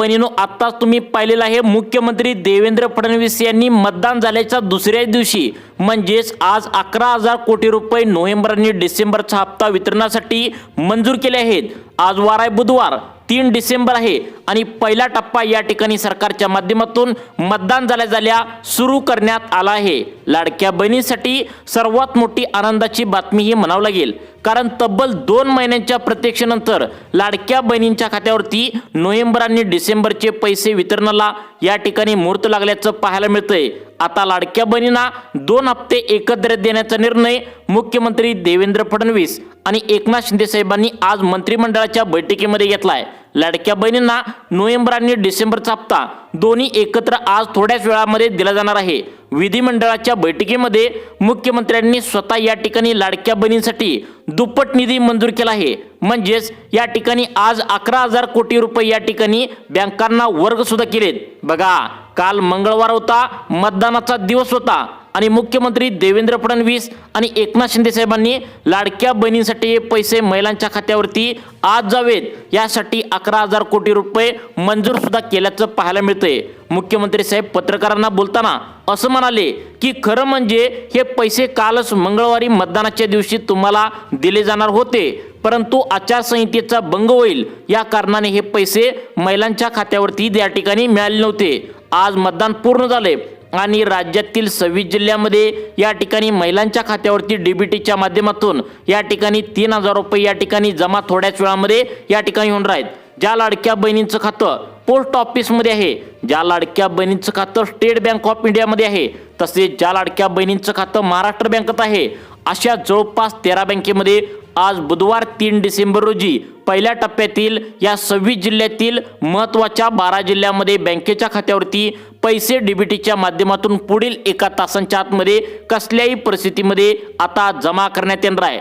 बहिणींनो, आता तुम्ही पाहिलेलं आहे मुख्यमंत्री देवेंद्र फडणवीस यांनी मतदान झाल्याच्या दुसऱ्या दिवशी म्हणजेच आज 11,000 कोटी रुपये नोव्हेंबर आणि डिसेंबरचा हप्ता वितरणासाठी मंजूर केले आहेत। आज वार आहे बुधवार 3 डिसेंबर आहे आणि पहिला टप्पा या ठिकाणी सरकारच्या माध्यमातून मतदान झाल्या सुरू करण्यात आला आहे। लाडक्या बहिणींसाठी सर्वात मोठी आनंदाची बातमी ही म्हणावं लागेल, कारण तब्बल 2 महिन्यांच्या प्रतीक्षेनंतर लाडक्या बहिणींच्या खात्यावरती नोव्हेंबर आणि डिसेंबरचे पैसे वितरणाला या ठिकाणी मुहूर्त लागल्याचं पाहायला मिळतंय। आता लाडक्या बहिणींना 2 हप्ते एकत्र देण्याचा निर्णय मुख्यमंत्री देवेंद्र फडणवीस आणि एकनाथ शिंदे साहेबांनी आज मंत्रिमंडळाच्या बैठकीमध्ये घेतलाय। लाडक्या बहिणींना नोव्हेंबर आणि डिसेंबरचा हप्ता दोन्ही एकत्र आज थोड्याच वेळामध्ये दिला जाणार आहे। विधिमंडळाच्या बैठकीमध्ये मुख्यमंत्र्यांनी स्वतः या ठिकाणी लाडक्या बहिणींसाठी दुप्पट निधी मंजूर केला आहे। म्हणजेच या ठिकाणी आज 11,000 कोटी रुपये या ठिकाणी बँकांना वर्ग सुद्धा केलेत। बघा, काल मंगळवार होता, मतदानाचा दिवस होता आणि मुख्यमंत्री देवेंद्र फडणवीस आणि एकनाथ शिंदे साहेबांनी लाडक्या बहिणींसाठी हे पैसे महिलांच्या खात्यावरती आज जावेत यासाठी 11,000 कोटी रुपये मंजूर सुद्धा केल्याचं पाहायला मिळतंय। मुख्यमंत्री साहेब पत्रकारांना बोलताना असं म्हणाले की खरं म्हणजे हे पैसे कालच मंगळवारी मतदानाच्या दिवशी तुम्हाला दिले जाणार होते, परंतु आचारसंहितेचा भंग होईल या कारणाने हे पैसे महिलांच्या खात्यावरती या ठिकाणी मिळाले नव्हते। आज मतदान पूर्ण झाले आणि राज्यातील 26 जिल्ह्यामध्ये या ठिकाणी महिलांच्या खात्यावरती डीबीटीच्या माध्यमातून या ठिकाणी 3,000 रुपये या ठिकाणी जमा थोड्याच वेळामध्ये या ठिकाणी होणार आहेत। ज्या लाडक्या बहिणींचं खातं पोस्ट ऑफिसमध्ये आहे, ज्या लाडक्या बहिणींचं खातं स्टेट बँक ऑफ इंडियामध्ये आहे, तसेच ज्या लाडक्या बहिणींचं खातं महाराष्ट्र बँकेत आहे, अशा जवळपास 13 बँकेमध्ये आज बुधवार 3 डिसेंबर रोजी पहिल्या टप्प्यातील या 26 जिल्ह्यातील महत्त्वाच्या 12 जिल्ह्यामध्ये बँकेच्या खात्यावरती पैसे डीबीटीच्या माध्यमातून पुढील 1 तासांच्या आतमध्ये कसल्याही परिस्थितीमध्ये आता जमा करण्यात येणार आहे।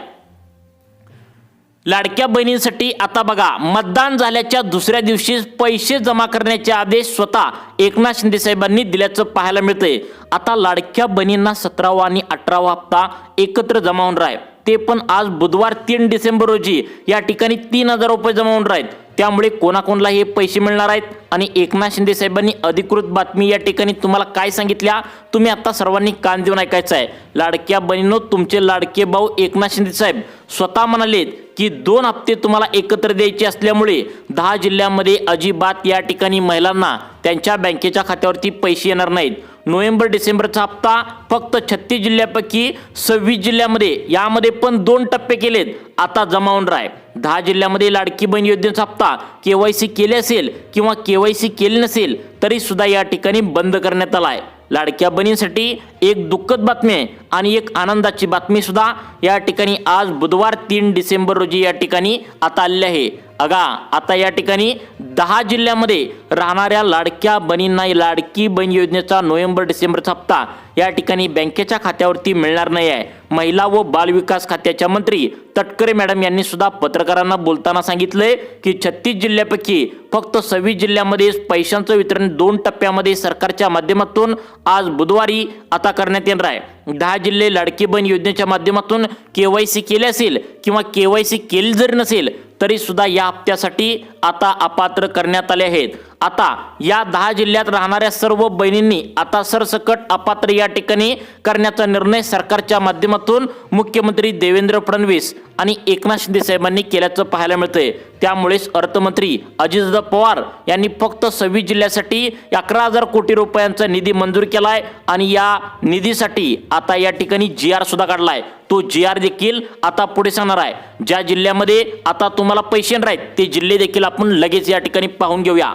लाडक्या बहिणींसाठी आता बघा, मतदान झाल्याच्या दुसऱ्या दिवशी पैसे जमा करण्याचे आदेश स्वतः एकनाथ शिंदे साहेबांनी दिल्याचं पाहायला मिळतंय। आता लाडक्या बहिणींना 17वा आणि 18वा हप्ता एकत्र जमा होणार आहे, ते पण आज बुधवार 3 डिसेंबर रोजी या ठिकाणी 3,000 रुपये जमा होणार आहेत। त्यामुळे कोणाकोणाला हे पैसे मिळणार आहेत आणि एकनाथ शिंदे साहेबांनी अधिकृत बातमी या ठिकाणी तुम्हाला काय सांगितल्या, तुम्ही आता सर्वांनी कान देऊन ऐकायचं आहे। लाडक्या बहिणींनो, तुमचे लाडके भाऊ एकनाथ शिंदे साहेब स्वतः म्हणालेत की 2 हप्ते तुम्हाला एकत्र द्यायचे असल्यामुळे 10 जिल्ह्यामध्ये अजिबात या ठिकाणी महिलांना त्यांच्या बँकेच्या खात्यावरती पैसे येणार नाहीत। नोव्हेंबर डिसेंबरचा हप्ता फक्त 36 जिल्ह्यापैकी 26 जिल्ह्यामध्ये यामध्ये पण 2 टप्पे केलेत आता जमा होणार आहे। 10 जिल्ह्यामध्ये लाडकी बहीण योजनेचा हप्ता केवायसी केले असेल किंवा केवायसी केली नसेल तरी सुद्धा या ठिकाणी बंद करण्यात आला आहे। लाडक्या बहिणींसाठी एक दुःखद बातमी आहे आणि एक आनंदाची बातमी सुद्धा या ठिकाणी आज बुधवार 3 डिसेंबर रोजी या ठिकाणी आता आलेली आहे। आता या ठिकाणी 10 जिल्ह्यामध्ये राहणाऱ्या लाडक्या बहिणींना लाडकी बहीण योजनेचा नोव्हेंबर डिसेंबरचा हप्ता या ठिकाणी बँकेच्या खात्यावरती मिळणार नाही आहे। महिला व बालविकास खात्याच्या मंत्री तटकरे मॅडम यांनी सुद्धा पत्रकारांना बोलताना सांगितलंय की 36 जिल्ह्यापैकी फक्त 26 जिल्ह्यामध्ये पैशांचं वितरण 2 टप्प्यामध्ये सरकारच्या माध्यमातून आज बुधवारी आता करण्यात येणार आहे। 10 जिल्हे लाडकी बहीण योजनेच्या माध्यमातून केवायसी केले असेल किंवा केवायसी केली जरी नसेल तरी सुद्धा या हप्त्यासाठी आता अपात्र करण्यात आले आहेत। आता या 10 जिल्ह्यात राहणाऱ्या सर्व बहिणींनी आता सरसकट अपात्र या ठिकाणी करण्याचा निर्णय सरकारच्या माध्यमातून मुख्यमंत्री देवेंद्र फडणवीस आणि एकनाथ शिंदे साहेबांनी केल्याचं पाहायला मिळतंय। त्यामुळेच अर्थमंत्री अजितदादा पवार यांनी फक्त 26 जिल्ह्यासाठी 11,000 कोटी रुपयांचा निधी मंजूर केलाय आणि या निधीसाठी आता या ठिकाणी GR सुद्धा काढलाय। तो GR देखील आता पुढे सांगणार आहे। ज्या जिल्ह्यामध्ये आता तुम्हाला पैसे येणार आहेत ते जिल्हे देखील आपण लगेच या ठिकाणी पाहून घेऊया।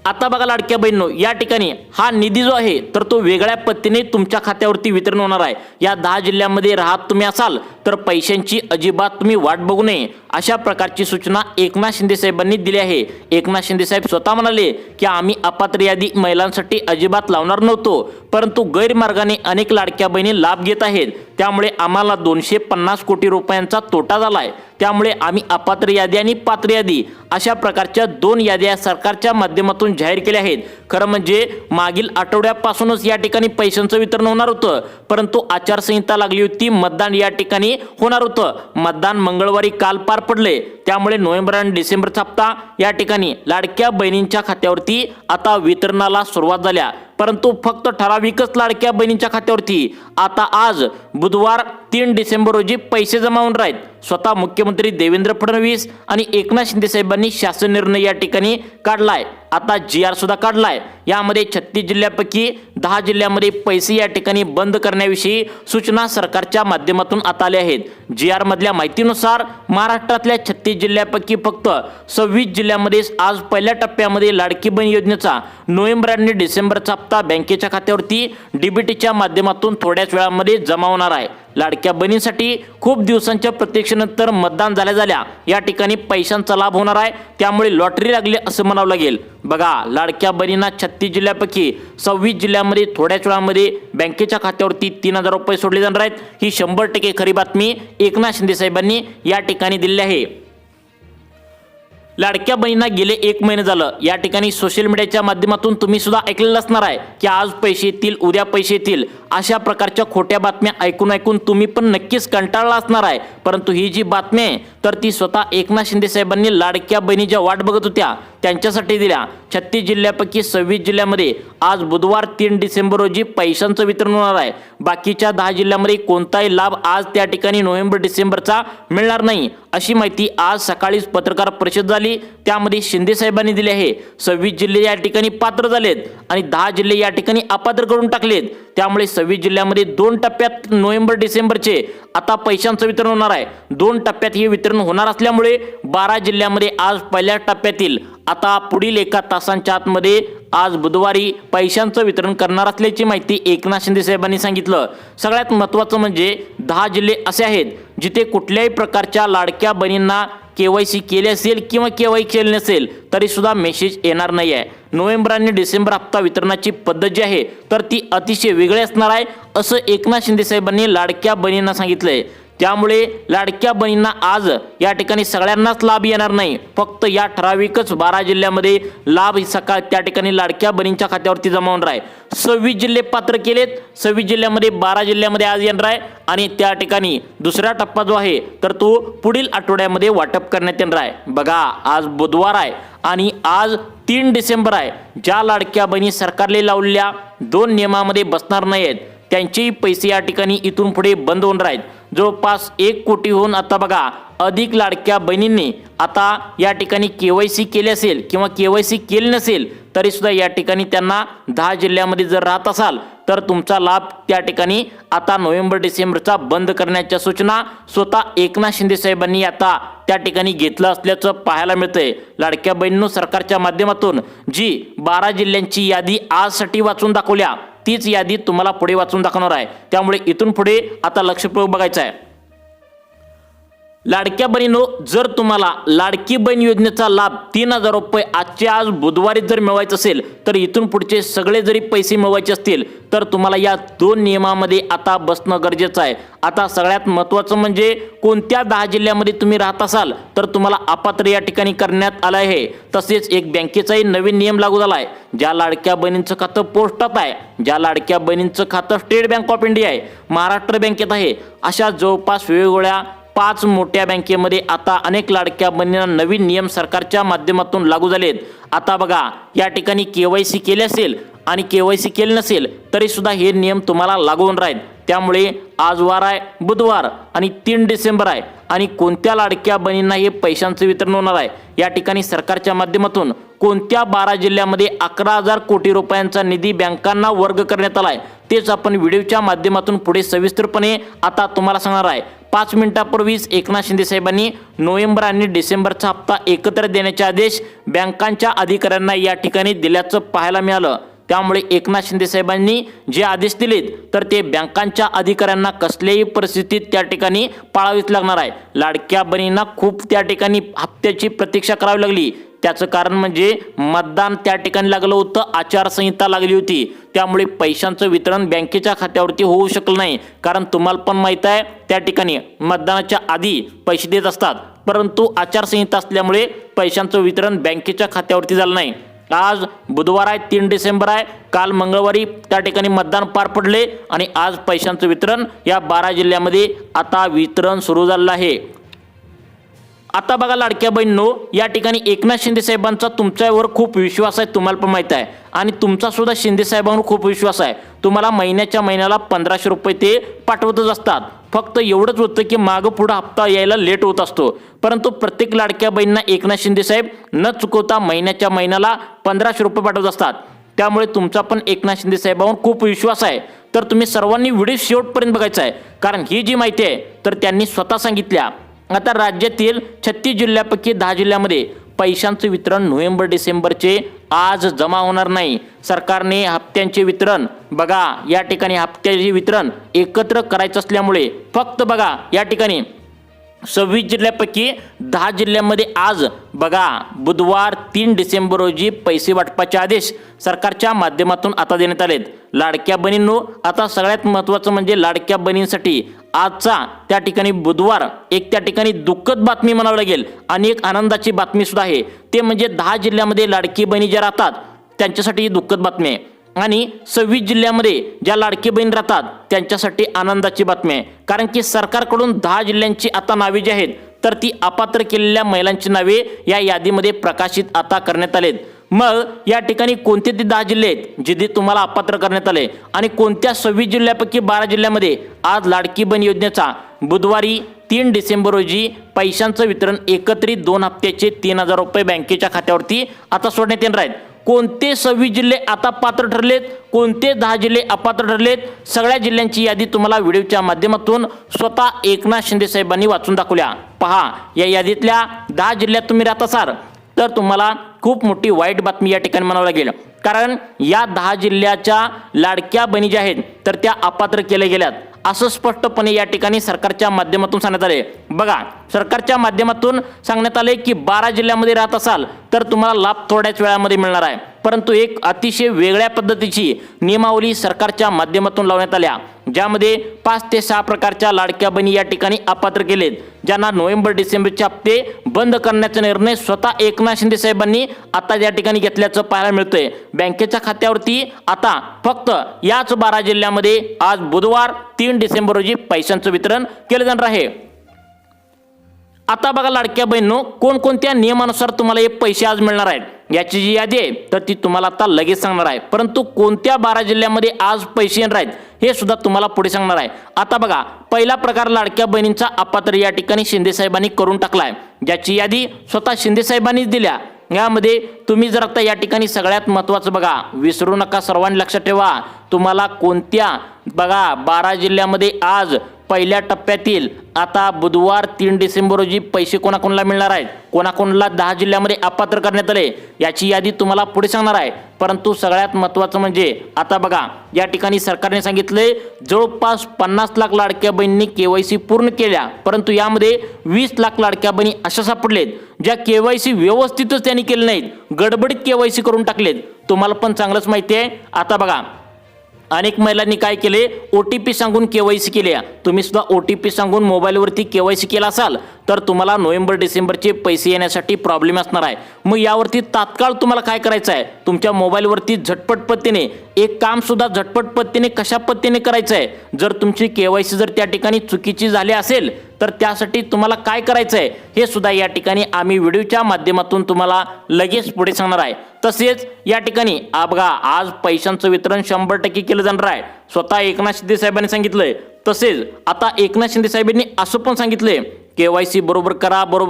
आता बघा लाडक्या बहिणींनो, या ठिकाणी हा निधी जो आहे तर तो वेगळ्या पद्धतीने तुमच्या खात्यावरती वितरण होणार आहे। या 10 जिल्ह्यामध्ये राहत तुम्ही असाल तर पैशांची अजिबात तुम्ही वाट बघू नये अशा प्रकारची सूचना एकनाथ शिंदे साहेबांनी दिली आहे। एकनाथ शिंदे साहेब स्वतः म्हणाले की आम्ही अपात्र यादी महिलांसाठी अजिबात लावणार नव्हतो, परंतु गैरमार्गाने अनेक लाडक्या बहिणी लाभ घेत आहेत, त्यामुळे आम्हाला 250 कोटी रुपयांचा तोटा झालाय। त्यामुळे आम्ही अपात्र यादी आणि पात्र यादी अशा प्रकारच्या 2 याद्या सरकारच्या माध्यमातून जाहीर केले आहेत। खरं म्हणजे मागील आठवड्यापासूनच या ठिकाणी पैशांचं वितरण होणार होतं, परंतु आचारसंहिता लागली होती, मतदान या ठिकाणी होणार होतं। मतदान मंगळवारी काल पार पडले, त्यामुळे नोव्हेंबर आणि डिसेंबरचा हप्ता या ठिकाणी लाडक्या बहिणींच्या खात्यावरती आता वितरणाला सुरुवात झाल्या। परंतु फक्त ठराविकच लाडक्या बहिणींच्या खात्यावरती आता आज बुधवार 3 डिसेंबर रोजी पैसे जमा होणार आहेत। स्वतः मुख्यमंत्री देवेंद्र फडणवीस आणि एकनाथ शिंदे साहेबांनी शासन निर्णय या ठिकाणी काढलाय। आता GR सुद्धा काढलाय। यामध्ये 36 जिल्ह्यापैकी 10 जिल्ह्यामध्ये पैसे या ठिकाणी बंद करण्याविषयी सूचना सरकारच्या माध्यमातून आता आल्या आहेत। GR मधल्या माहितीनुसार महाराष्ट्रातल्या 36 जिल्ह्यापैकी फक्त 26 जिल्ह्यामध्ये आज पहिल्या टप्प्यामध्ये लाडकी बहीण योजनेचा नोव्हेंबर आणि डिसेंबरचा हप्ता बँकेच्या खात्यावरती DBTच्या माध्यमातून थोड्याच वेळामध्ये जमा होणार आहे। लाडक्या बहिणींसाठी खूप दिवसांच्या प्रतीक्षेनंतर मतदान झाल्या या ठिकाणी पैशांचा लाभ होणार आहे, त्यामुळे लॉटरी लागली असं म्हणावं लागेल। बघा, लाडक्या बहिणींना 36 जिल्ह्यापैकी 26 जिल्ह्यामध्ये थोड्याच वेळामध्ये बँकेच्या खात्यावरती 3000 रुपये सोडले जाणार आहेत। ही 100% खरी बातमी एकनाथ शिंदे साहेबांनी या ठिकाणी दिली आहे। लाडक्या बहिणींना गेले 1 महिने झालं या ठिकाणी सोशल मीडियाच्या माध्यमातून तुम्ही सुद्धा ऐकलेलं असणार आहे की आज पैसे येतील, उद्या पैसे येतील, अशा प्रकारच्या खोट्या बातम्या ऐकून तुम्ही पण नक्कीच कंटाळला असणार आहे। परंतु ही जी बातमी आहे तर ती स्वतः एकनाथ शिंदे साहेबांनी लाडक्या बहिणीच्या वाट बघत होत्या त्यांच्यासाठी दिल्या। 36 जिल्ह्यापैकी 26 जिल्ह्यामध्ये आज बुधवार 3 डिसेंबर रोजी पैशांचं वितरण होणार आहे। बाकीच्या 10 जिल्ह्यामध्ये कोणताही लाभ आज त्या ठिकाणी नोव्हेंबर डिसेंबरचा मिळणार नाही, अशी माहिती आज सकाळीच पत्रकार परिषद झाली, त्यामध्ये शिंदे साहेबांनी दिली आहे। 26 जिल्हे या ठिकाणी पात्र झालेत आणि 10 जिल्हे या ठिकाणी अपात्र करून टाकलेत, त्यामुळे 26 जिल्ह्यामध्ये 2 टप्प्यात नोव्हेंबर डिसेंबरचे आता पैशांचं वितरण होणार आहे। 2 टप्प्यात हे वितरण होणार असल्यामुळे 12 जिल्ह्यामध्ये आज पहिल्या टप्प्यातील आता पुढील 1 तासांच्या आतमध्ये आज बुधवारी पैशांचं वितरण करणार असल्याची माहिती एकनाथ शिंदे साहेबांनी सांगितलं। सगळ्यात महत्त्वाचं म्हणजे 10 जिल्हे असे आहेत जिथे कुठल्याही प्रकारच्या लाडक्या बहिणींना KYC केले असेल किंवा KYC केले नसेल तरी सुद्धा मेसेज येणार नाही आहे। नोव्हेंबर आणि डिसेंबर हप्ता वितरणाची पद्धत जी आहे तर ती अतिशय वेगळी असणार आहे, असं एकनाथ शिंदे साहेबांनी लाडक्या बहिणींना सांगितलंय। त्यामुळे लाडक्या बहिणींना आज या ठिकाणी सगळ्यांनाच लाभ येणार नाही, फक्त या ठराविकच 12 जिल्ह्यामध्ये लाभ सकाळ त्या ठिकाणी लाडक्या बहिणींच्या खात्यावरती जमा होणार आहे। 26 जिल्हे पात्र केलेत, 26 जिल्ह्यामध्ये 12 जिल्ह्यामध्ये आज येणार आहे आणि त्या ठिकाणी दुसरा टप्पा जो आहे तर तो पुढील आठवड्यामध्ये वाटप करण्यात येणार आहे। बघा, आज बुधवार आहे आणि आज 3 डिसेंबर आहे। ज्या लाडक्या बहिणी सरकारने लावलेल्या 2 नियमामध्ये बसणार नाही आहेत त्यांचेही पैसे या ठिकाणी इथून पुढे बंद होणार आहेत। जवळपास 1 कोटीहून आता बघा अधिक लाडक्या बहिणींनी आता या ठिकाणी KYC केले असेल किंवा KYC केले नसेल तरी सुद्धा या ठिकाणी त्यांना 10 जिल्ह्यामध्ये जर राहत असाल तर तुमचा लाभ त्या ठिकाणी आता नोव्हेंबर डिसेंबरचा बंद करण्याच्या सूचना स्वतः एकनाथ शिंदे साहेबांनी आता त्या ठिकाणी घेतलं असल्याचं पाहायला मिळतंय। लाडक्या बहिणींनो, सरकारच्या माध्यमातून जी 12 जिल्ह्यांची यादी आजसाठी वाचून दाखवल्या तीच यादी तुम्हाला पुढे वाचून दाखवणार आहे, त्यामुळे इथून पुढे आता लक्षपूर्वक बघायचं आहे। लाडक्या बहिणींनो, जर तुम्हाला लाडकी बहीण योजनेचा लाभ 3000 रुपये आजच्या आज बुधवारी जर मिळवायचं असेल तर इथून पुढचे सगळे जरी पैसे मिळवायचे असतील तर तुम्हाला या 2 नियमामध्ये आता बसणं गरजेचं आहे। आता सगळ्यात महत्त्वाचं म्हणजे कोणत्या 10 जिल्ह्यामध्ये तुम्ही राहत असाल तर तुम्हाला अपात्र या ठिकाणी करण्यात आलं आहे। तसेच एक बँकेचाही नवीन नियम लागू झाला आहे। ज्या लाडक्या बहिणींचं खातं पोस्टात आहे, ज्या लाडक्या बहिणींचं खातं स्टेट बँक ऑफ इंडिया आहे, महाराष्ट्र बँकेत आहे, अशा जवळपास वेगवेगळ्या 5 मोठ्या बँकेमध्ये आता अनेक लाडक्या बहिणींना नवीन नियम सरकारच्या माध्यमातून लागू झालेत। आता बघा, या ठिकाणी KYC केले असेल आणि KYC केले नसेल तरी सुद्धा हे नियम तुम्हाला लागू होणार आहेत। त्यामुळे आज वार आहे बुधवार आणि 3 डिसेंबर आहे आणि कोणत्या लाडक्या बहिणींना हे पैशांचं वितरण होणार आहे या ठिकाणी सरकारच्या माध्यमातून कोणत्या 12 जिल्ह्यामध्ये 11,000 कोटी रुपयांचा निधी बँकांना वर्ग करण्यात आलाय तेच आपण व्हिडिओच्या माध्यमातून पुढे सविस्तरपणे आता तुम्हाला सांगणार आहे। 5 मिनिटांपूर्वीच एकनाथ शिंदे साहेबांनी नोव्हेंबर आणि डिसेंबरचा हप्ता एकत्र देण्याचे आदेश बँकांच्या अधिकाऱ्यांना या ठिकाणी दिल्याचं पाहायला मिळालं। त्यामुळे एकनाथ शिंदे साहेबांनी जे आदेश दिलेत तर ते बँकांच्या अधिकाऱ्यांना कसल्याही परिस्थितीत त्या ठिकाणी पाळावीच लागणार आहे। लाडक्या बहिणींना खूप त्या ठिकाणी हप्त्याची प्रतीक्षा करावी लागली, त्याचं कारण म्हणजे मतदान त्या ठिकाणी लागलं होतं, आचारसंहिता लागली होती, त्यामुळे पैशांचं वितरण बँकेच्या खात्यावरती होऊ शकलं नाही। कारण तुम्हाला पण माहित आहे त्या ठिकाणी मतदानाच्या आधी पैसे देत असतात, परंतु आचारसंहिता असल्यामुळे पैशांचं वितरण बँकेच्या खात्यावरती झालं नाही। आज बुधवार आहे, 3 डिसेंबर आहे. काल मंगळवारी त्या ठिकाणी मतदान पार पडले आणि आज पैशांचं वितरण या 12 जिल्ह्यामध्ये आता वितरण सुरू झालं आहे. आता बघा लाडक्या बहिणींनो, या ठिकाणी एकनाथ शिंदे साहेबांचा तुमच्यावर खूप विश्वास आहे, तुम्हाला पण माहित आहे. आणि तुमचा सुद्धा शिंदे साहेबांवर खूप विश्वास आहे. तुम्हाला महिन्याच्या महिन्याला 1500 रुपये ते पाठवतच असतात. फक्त एवढंच होतं की मागं पुढं हप्ता यायला लेट होत असतो. परंतु प्रत्येक लाडक्या बहिणींना एकनाथ शिंदे साहेब न चुकवता महिन्याच्या महिन्याला 1500 रुपये पाठवत असतात. त्यामुळे तुमचा पण एकनाथ शिंदे साहेबांवर खूप विश्वास आहे. तर तुम्ही सर्वांनी व्हिडिओ शेवटपर्यंत बघायचा आहे, कारण ही जी माहिती आहे तर त्यांनी स्वतः सांगितल्या. आता राज्यातील 36 जिल्ह्यापैकी 10 जिल्ह्यामध्ये पैशांचे वितरण नोव्हेंबर डिसेंबरचे आज जमा होणार नाही. सरकारने हप्त्यांचे वितरण बघा, या ठिकाणी हप्त्याचे वितरण एकत्र करायचं असल्यामुळे फक्त बघा या ठिकाणी 26 जिल्ह्यापैकी 10 जिल्ह्यांमध्ये आज बघा बुधवार 3 डिसेंबर रोजी पैसे वाटपाचे आदेश सरकारच्या माध्यमातून आता देण्यात आलेत. लाडक्या बहिणींनो, आता सगळ्यात महत्त्वाचं म्हणजे लाडक्या बहिणींसाठी आजचा त्या ठिकाणी बुधवार एक त्या ठिकाणी दुःखद बातमी म्हणावं लागेल आणि एक आनंदाची बातमी सुद्धा आहे. ते म्हणजे 10 जिल्ह्यामध्ये लाडकी बहिणी ज्या राहतात त्यांच्यासाठी ही दुःखद बातमी आहे आणि 26 जिल्ह्यामध्ये ज्या लाडकी बहीण राहतात त्यांच्यासाठी आनंदाची बातमी आहे. कारण की सरकारकडून 10 जिल्ह्यांची आता नावे जी आहेत तर ती अपात्र केलेल्या महिलांची नावे या यादीमध्ये प्रकाशित आता करण्यात आलेत. मग या ठिकाणी कोणते ते 10 जिल्हे आहेत जिथे तुम्हाला अपात्र करण्यात आले आणि कोणत्या 26 जिल्ह्यापैकी 12 जिल्ह्यामध्ये आज लाडकी बहीण योजनेचा बुधवारी 3 डिसेंबर रोजी पैशांचं वितरण एकत्रित 2 हप्त्याचे 3000 रुपये बँकेच्या खात्यावरती आता सोडण्यात येणार आहेत. कोणते 26 जिल्हे आता पात्र ठरलेत, कोणते 10 जिल्हे अपात्र ठरलेत, सगळ्या जिल्ह्यांची यादी तुम्हाला व्हिडिओच्या माध्यमातून स्वतः एकनाथ शिंदे साहेबांनी वाचून दाखवल्या. पहा, या यादीतल्या 10 जिल्ह्यात तुम्ही राहत असाल तर तुम्हाला खूप मोठी वाईट बातमी या ठिकाणी म्हणावं लागेल. कारण या 10 जिल्ह्याच्या लाडक्या बहिणी ज्या आहेत तर त्या अपात्र केल्या गेल्यात असं स्पष्टपणे या ठिकाणी सरकारच्या माध्यमातून सांगण्यात आले. बघा, सरकारच्या माध्यमातून सांगण्यात आले की 12 जिल्ह्यामध्ये राहत असाल तर तुम्हाला लाभ थोड्याच वेळामध्ये मिळणार आहे. परंतु एक अतिशय वेगळ्या पद्धतीची नियमावली सरकारच्या माध्यमातून लावण्यात आल्या, ज्यामध्ये 5 ते 6 प्रकारच्या लाडक्या बहिणी या ठिकाणी अपात्र केलेत, ज्यांना नोव्हेंबर डिसेंबरचे हप्ते बंद करण्याचा निर्णय स्वतः एकनाथ शिंदे साहेबांनी आता या ठिकाणी घेतल्याचं पाहायला मिळतंय. बँकेच्या खात्यावरती आता फक्त याच 12 जिल्ह्यामध्ये आज बुधवार 3 डिसेंबर रोजी पैशांचं वितरण केलं जाणार आहे. आता बघा लाडक्या बहिणींनो, कोणकोणत्या नियमानुसार तुम्हाला हे पैसे आज मिळणार आहेत याची जी यादी आहे तर ती तुम्हाला आता लगेच सांगणार आहे. परंतु कोणत्या 12 जिल्ह्यामध्ये आज पैसे येणार आहेत हे सुद्धा तुम्हाला पुढे सांगणार आहे. आता बघा, पहिला प्रकार लाडक्या बहिणींचा अपात्र या ठिकाणी शिंदे साहेबांनी करून टाकलाय, ज्याची यादी स्वतः शिंदे साहेबांनीच दिल्या. यामध्ये तुम्ही जर आता या ठिकाणी सगळ्यात महत्त्वाचं बघा, विसरू नका, सर्वांनी लक्षात ठेवा, तुम्हाला कोणत्या बघा 12 जिल्ह्यामध्ये आज पहिल्या टप्प्यातील आता बुधवार 3 डिसेंबर रोजी पैसे कोणाकोणाला मिळणार आहेत, कोणाकोणाला 10 जिल्ह्यामध्ये अपात्र करण्यात आले याची यादी तुम्हाला पुढे सांगणार आहे. परंतु सगळ्यात महत्त्वाचं म्हणजे आता बघा, या ठिकाणी सरकारने सांगितले जवळपास 50 लाख लाडक्या बहिणींनी KYC पूर्ण केल्या, परंतु यामध्ये 20 लाख लाडक्या बहिणी अशा सापडलेत ज्या KYC व्यवस्थितच त्यांनी केले नाहीत, गडबडीत KYC करून टाकलेत. तुम्हाला पण चांगलंच माहिती आहे. आता बघा, अनेक महिलांनी काय केले, OTP सांगून KYC केल्या. तुम्ही सुद्धा OTP सांगून मोबाईलवरती KYC केला असाल तर तुम्हाला नोव्हेंबर डिसेंबरचे पैसे येण्यासाठी प्रॉब्लेम असणार आहे. मग यावरती तात्काळ तुम्हाला काय करायचं आहे, तुमच्या मोबाईलवरती झटपट पद्धतीने एक काम सुद्धा झटपट पद्धतीने कशा पद्धतीने करायचं आहे. जर तुमची KYC जर त्या ठिकाणी चुकीची झाली असेल तर त्यासाठी तुम्हाला काय करायचं आहे हे सुद्धा या ठिकाणी आम्ही व्हिडिओच्या माध्यमातून तुम्हाला लगेच पुढे सांगणार आहे. तसेच या ठिकाणी बघा, आज पैशांचं वितरण 100% केलं जाणार आहे, स्वतः एकनाथ शिंदे साहेबांनी सांगितलंय. तसेच आता एकनाथ शिंदे साहेबांनी असं पण सांगितलंय, KYC बरोबर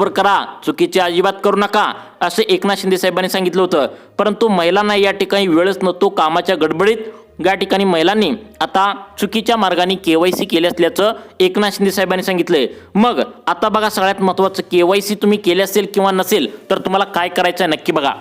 करा, चुकीचे अजिबात करू नका, असे एकनाथ शिंदे साहेबांनी सांगितलं होतं. परंतु महिलांना या ठिकाणी वेळच नव्हतो, कामाच्या गडबडीत या ठिकाणी महिलांनी आता चुकीच्या मार्गाने KYC केले असल्याचं एकनाथ शिंदे साहेबांनी सांगितलंय. मग आता बघा, सगळ्यात महत्त्वाचं, KYC तुम्ही केले असेल किंवा नसेल तर तुम्हाला काय करायचं आहे नक्की बघा.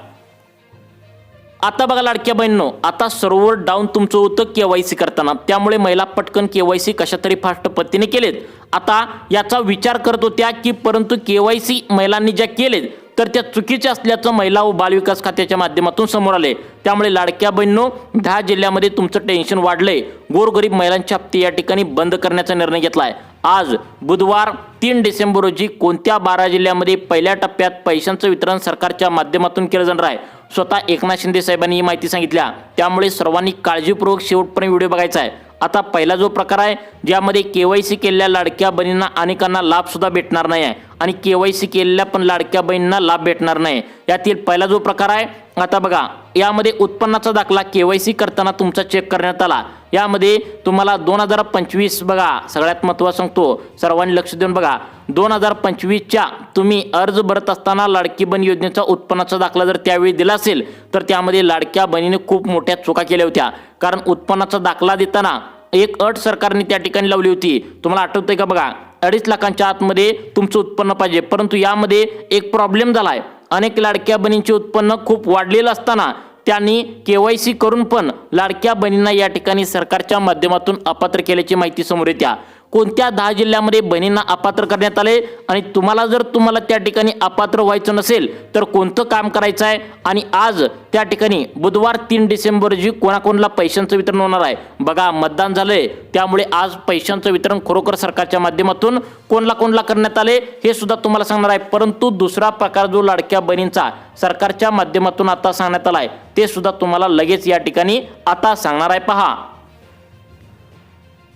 आता बघा लाडक्या बहिणींनो, आता सर्व्हर डाऊन तुमचं होतं KYC करताना, त्यामुळे महिला पटकन KYC कशा तरी फास्ट पद्धतीने केलेत. आता याचा विचार करत होत्या की परंतु KYC महिलांनी ज्या केलेत तर त्या चुकीच्या असल्याचं महिला व बालविकास खात्याच्या माध्यमातून समोर आले. त्यामुळे लाडक्या बहिणींनो, 10 जिल्ह्यामध्ये तुमचं टेन्शन वाढलंय. गोरगरीब महिलांचे हप्ते या ठिकाणी बंद करण्याचा निर्णय घेतलाय. आज बुधवार 3 डिसेंबर रोजी कोणत्या 12 जिल्ह्यामध्ये पहिल्या टप्प्यात पैशांचं वितरण सरकारच्या माध्यमातून केलं जाणार आहे. स्वतः एकनाथ शिंदे साहेबांनी ही माहिती सांगितल्या। त्यामुळे सर्वांनी काळजीपूर्वक शेवटपर्यंत व्हिडिओ बघायचा आहे। आता पहिला जो प्रकार आहे ज्यामध्ये केवायसी केलेल्या लाडक्या बहिणींना अनेकांना लाभ सुद्धा भेटणार नाही आहे आणि केवायसी केलेल्या पण लाडक्या बहिणींना लाभ भेटणार नाही। यातील पहिला जो प्रकार आहे आता बघा, यामध्ये उत्पन्नाचा दाखला केवायसी करताना तुमचा चेक करण्यात आला। यामध्ये तुम्हाला 2025 बघा, सगळ्यात महत्त्वाचं सांगतो, सर्वांनी लक्ष देऊन बघा, 2025च्या तुम्ही अर्ज भरत असताना लाडकी बहीण योजनेचा उत्पन्नाचा दाखला जर त्यावेळी दिला असेल तर त्यामध्ये लाडक्या बहिणीने खूप मोठ्या चुका केल्या होत्या। कारण उत्पन्नाचा दाखला देताना एक अट सरकारने त्या ठिकाणी लावली होती, तुम्हाला आठवतंय का बघा, 2.5 लाखांच्या आतमध्ये तुमचं उत्पन्न पाहिजे। परंतु यामध्ये एक प्रॉब्लेम झालाय, अनेक लाडक्या बहिणींचे उत्पन्न खूप वाढलेलं असताना त्यांनी केवायसी करून पण लाडक्या बहिणींना या ठिकाणी सरकारच्या माध्यमातून अपात्र केल्याची माहिती समोर येते। कोणत्या 10 जिल्ह्यामध्ये बहिणींना अपात्र करण्यात आले आणि तुम्हाला त्या ठिकाणी अपात्र व्हायचं नसेल तर कोणतं काम करायचं आहे आणि आज त्या ठिकाणी बुधवार 3 डिसेंबर रोजी कोणाकोणाला पैशांचं वितरण होणार आहे बघा, मतदान झालंय। त्यामुळे आज पैशांचं वितरण खरोखर सरकारच्या माध्यमातून कोणाला करण्यात आले हे सुद्धा तुम्हाला सांगणार आहे। परंतु दुसरा प्रकार जो लाडक्या बहिणींचा सरकारच्या माध्यमातून आता सांगण्यात आलाय ते सुद्धा तुम्हाला लगेच या ठिकाणी आता सांगणार आहे। पहा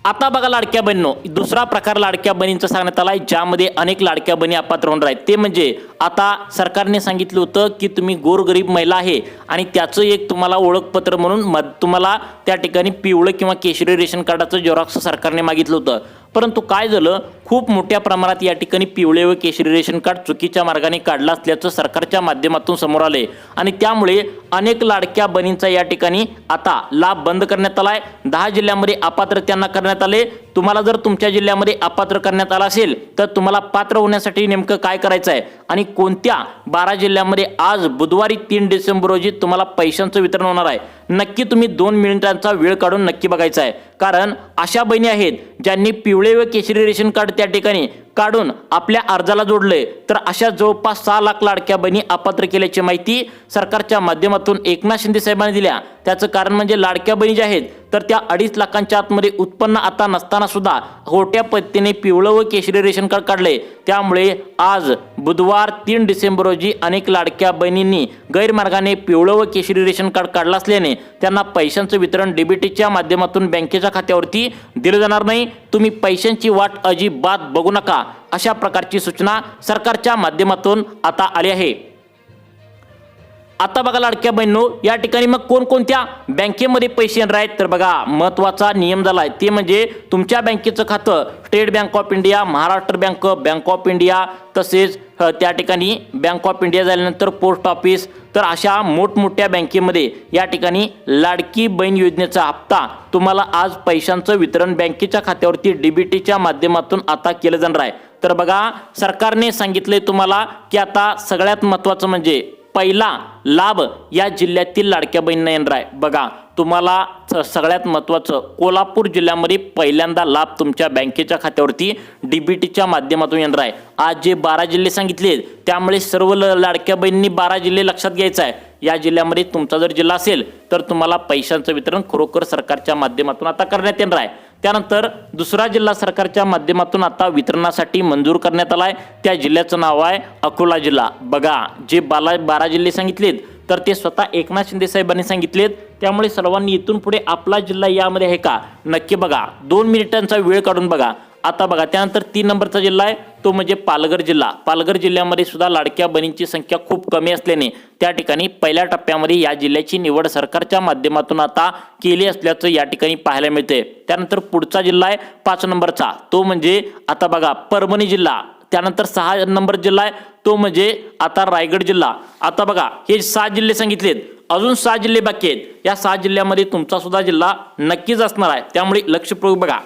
आता बघा लाडक्या बहिणींनो, दुसरा प्रकार लाडक्या बहिणींचा सांगण्यात आलाय ज्यामध्ये अनेक लाडक्या बहिणी अपात्र होणार आहेत। ते म्हणजे आता सरकारने सांगितलं होतं की तुम्ही गोरगरीब महिला आहे आणि त्याचं एक तुम्हाला ओळखपत्र म्हणून तुम्हाला त्या ठिकाणी पिवळं किंवा केशरी रेशन कार्डाचं झेरॉक्स सरकारने मागितलं होतं। परंतु काय झालं, खूप मोठ्या प्रमाणात या ठिकाणी पिवळे व केशरी रेशन कार्ड चुकीच्या मार्गाने काढलं असल्याचं सरकारच्या माध्यमातून समोर आले आणि त्यामुळे अनेक लाडक्या बहिणींचा या ठिकाणी आता लाभ बंद करण्यात आलाय। 10 जिल्ह्यांमध्ये अपात्र त्यांना करण्यात आले। तुम्हाला जर तुमच्या जिल्ह्यामध्ये अपात्र करण्यात आला असेल तर तुम्हाला पात्र होण्यासाठी नेमकं काय करायचं आहे आणि कोणत्या 12 जिल्ह्यांमध्ये आज बुधवारी 3 डिसेंबर रोजी तुम्हाला पैशांचं वितरण होणार आहे, नक्की तुम्ही 2 मिनिटांचा वेळ काढून नक्की बघायचा आहे। कारण अशा बहिणी आहेत ज्यांनी पिवळे व केशरी रेशन कार्ड त्या ठिकाणी काढून आपल्या अर्जाला जोडले, तर अशा जवळपास 6 लाख लाडक्या बहिणी अपात्र केल्याची माहिती सरकारच्या माध्यमातून एकनाथ शिंदे साहेबांनी दिल्या। त्याचं कारण म्हणजे लाडक्या बहिणी ज्या आहेत तर त्या 2.5 लाखांच्या आतमध्ये उत्पन्न आता नसताना सुद्धा खोट्या पद्धतीने पिवळं व केशरी रेशन कार्ड काढले। त्यामुळे आज बुधवार 3 डिसेंबर रोजी अनेक लाडक्या बहिणींनी गैरमार्गाने पिवळं व केशरी रेशन कार्ड काढलं असल्याने त्यांना पैशांचं वितरण डीबीटीच्या माध्यमातून बँकेच्या खात्यावरती दिलं जाणार नाही। तुम्ही पैशांची वाट अजिबात बघू नका, अशा प्रकारची सूचना सरकारच्या माध्यमातून आता आली आहे। आता बघा लाडक्या बहिणींनो, या ठिकाणी मग कोणकोणत्या बँकेमध्ये पैसे येणार आहेत तर बघा, महत्त्वाचा नियम झालाय ते म्हणजे तुमच्या बँकेचं खातं state bank of India, Maharashtra bank, bank of India, तसेच त्या ठिकाणी बँक ऑफ इंडिया झाल्यानंतर पोस्ट ऑफिस, तर अशा मोठमोठ्या बँकेमध्ये या ठिकाणी लाडकी बहीण योजनेचा हप्ता तुम्हाला आज पैशांचं वितरण बँकेच्या खात्यावरती डीबीटीच्या माध्यमातून आता केलं जाणार आहे। तर बघा, सरकारने सांगितले तुम्हाला की आता सगळ्यात महत्त्वाचं म्हणजे पहिला लाभ या जिल्ह्यातील लाडक्या बहिणींना येणार आहे। बघा, तुम्हाला सगळ्यात महत्त्वाचं कोल्हापूर जिल्ह्यामध्ये पहिल्यांदा लाभ तुमच्या बँकेच्या खात्यावरती डीबीटीच्या माध्यमातून येणार आहे। आज जे 12 जिल्हे सांगितले त्यामुळे सर्व लाडक्या बहिणींनी 12 जिल्हे लक्षात घ्यायचं आहे। या जिल्ह्यामध्ये तुमचा जर जिल्हा असेल तर तुम्हाला पैशांचं वितरण खरोखर सरकारच्या माध्यमातून आता करण्यात येणार आहे। त्यानंतर दुसरा जिल्हा सरकारच्या माध्यमातून आता वितरणासाठी मंजूर करण्यात आलाय, त्या जिल्ह्याचं नाव आहे अकोला जिल्हा। बघा, जे 12 जिल्हे सांगितलेत तर ते स्वतः एकनाथ शिंदे साहेबांनी सांगितलेत। त्यामुळे सर्वांनी इथून पुढे आपला जिल्हा यामध्ये आहे का नक्की बघा, 2 मिनिटांचा वेळ काढून बघा। आता बघा, त्यानंतर 3 नंबरचा जिल्हा आहे तो म्हणजे पालघर जिल्हा। पालघर जिल्ह्यामध्ये सुद्धा लाडक्या बहिणींची संख्या खूप कमी असल्याने त्या ठिकाणी पहिल्या टप्प्यामध्ये या जिल्ह्याची निवड सरकारच्या माध्यमातून आता केली असल्याचं या ठिकाणी पाहायला मिळते। त्यानंतर पुढचा जिल्हा आहे 5 नंबरचा, तो म्हणजे आता बघा परभणी जिल्हा। त्यानंतर 6 नंबर जिल्हा आहे तो म्हणजे आता रायगड जिल्हा। आता बघा, हे 6 जिल्हे सांगितलेत, अजून 6 जिल्हे बाकी आहेत। या 6 जिल्ह्यामध्ये तुमचा सुद्धा जिल्हा नक्कीच असणार आहे, त्यामुळे लक्षपूर्वक बघा।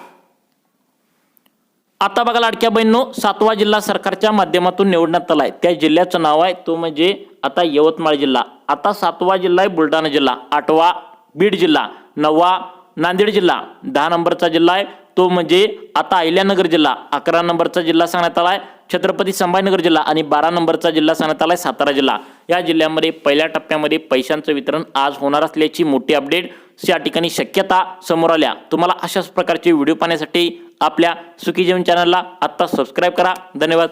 आता बघा लाडक्या बहिणींनो, 7वा जिल्हा सरकारच्या माध्यमातून निवडण्यात आलाय, त्या जिल्ह्याचं नाव आहे तो म्हणजे आता यवतमाळ जिल्हा। आता 7वा जिल्हा आहे बुलढाणा जिल्हा, 8वा बीड जिल्हा, 9वा नांदेड जिल्हा, 10 नंबरचा जिल्हा आहे तो म्हणजे आता अहिल्यानगर जिल्हा, 11 नंबरचा जिल्हा सांगण्यात आलाय छत्रपती संभाजीनगर जिल्हा आणि 12 नंबरचा जिल्हा सांगण्यात आलाय सातारा जिल्हा। या जिल्ह्यामध्ये पहिल्या टप्प्यामध्ये पैशांचं वितरण आज होणार असल्याची मोठी अपडेट या ठिकाणी शक्यता समोर आल्या। तुम्हाला अशाच प्रकारचे व्हिडिओ पाहण्यासाठी आपल्या सुखी जीवन चॅनलला आता सबस्क्राईब करा। धन्यवाद।